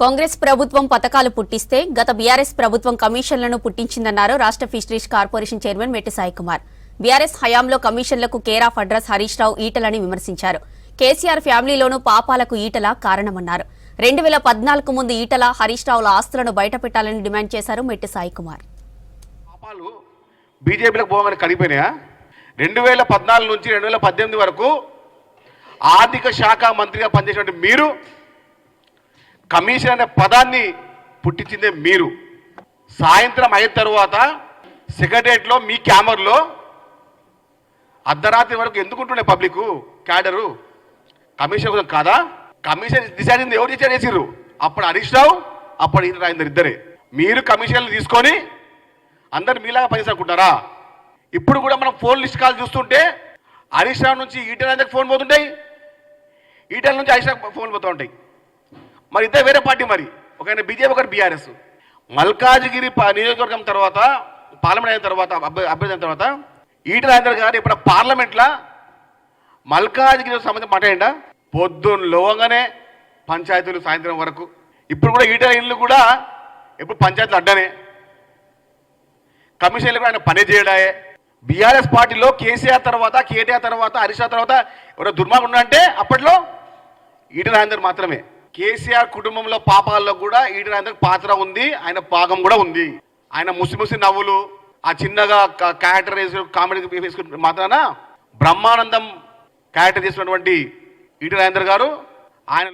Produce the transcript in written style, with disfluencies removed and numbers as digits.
కాంగ్రెస్ ప్రభుత్వం పథకాలు పుట్టిస్తే గత బీఆర్ఎస్ ప్రభుత్వం కమిషన్లను పుట్టించిందన్నారు రాష్ట్ర fisheries corporation chairman Metti Saikumar. BRS హయాంలో కమిషన్లకు care of address Harish Rao ఈటలని విమర్శించారు. కేసీఆర్ ఫ్యామిలీలోనూ పాపాలకు ఈటల కారణమన్నారు. 2014 ముందు ఈటల హరీష్ రావుల ఆస్తులను బయటపెట్టాలని డిమాండ్ చేశారు మెట్టి సాయికుమార్. పాపాలు బీజేపీలకు పోగానే కడిపోయినాయా? 2014 నుంచి 2018 వరకు ఆర్థిక శాఖ మంత్రిగా పనిచేసినటువంటి మీరు కమిషన్ అనే పదాన్ని పుట్టించిందే మీరు. సాయంత్రం అయిన తర్వాత సెక్రటరియట్లో మీ క్యామర్లో అర్ధరాత్రి వరకు ఎందుకుంటుండే పబ్లిక్ క్యాడరు కమిషన్ కోసం కాదా? కమిషన్ డిసైడ్ ఎవరు డిసైడ్ చేసిర్రు? అప్పుడు హరీష్ రావు, అప్పుడు ఈటల రాజేందర్ ఇద్దరే. మీరు కమిషన్లు తీసుకొని అందరు మీలాగా పనిచేసుకుంటారా? ఇప్పుడు కూడా మనం ఫోన్ లిస్ట్ కాల్ చూస్తుంటే హరీష్ రావు నుంచి ఈటల రాజేందర్కి ఫోన్ పోతుంటాయి, ఈటల నుంచి హరీష్ రావు ఫోన్ పోతూ ఉంటాయి. మరి ఇద్దరు వేరే పార్టీ, మరి ఒక బీజేపీ ఒకటి బీఆర్ఎస్. మల్కాజ్గిరి నియోజకవర్గం తర్వాత పార్లమెంట్ అయిన తర్వాత అభ్యర్థి అయిన తర్వాత ఈటల రాజేందర్ గారు ఇప్పుడు పార్లమెంట్లో మల్కాజ్గిరి సంబంధించి మాట్లాడిండా? పొద్దున్న లోగానే పంచాయతీలు సాయంత్రం వరకు. ఇప్పుడు కూడా ఈటల ఇళ్ళు కూడా ఎప్పుడు పంచాయతీలు అడ్డానే, కమిషన్లు కూడా ఆయన పని చేయడాయే. బీఆర్ఎస్ పార్టీలో కేసీఆర్ తర్వాత కేటీఆర్ తర్వాత హరీష్ రావు తర్వాత ఎవరో దుర్మార్గుడు అంటే అప్పట్లో ఈటల రాజేందర్ మాత్రమే. కేసీఆర్ కుటుంబంలో పాపాల్లో కూడా ఈటల రాజేందర్ పాత్ర ఉంది, ఆయన భాగం కూడా ఉంది. ఆయన ముసి నవ్వులు, ఆ చిన్నగా క్యారెక్టర్ కామెడీ వేసుకుని మాత్రాన బ్రహ్మానందం క్యారెక్టర్ చేసినటువంటి ఈటల రాజేందర్ గారు ఆయన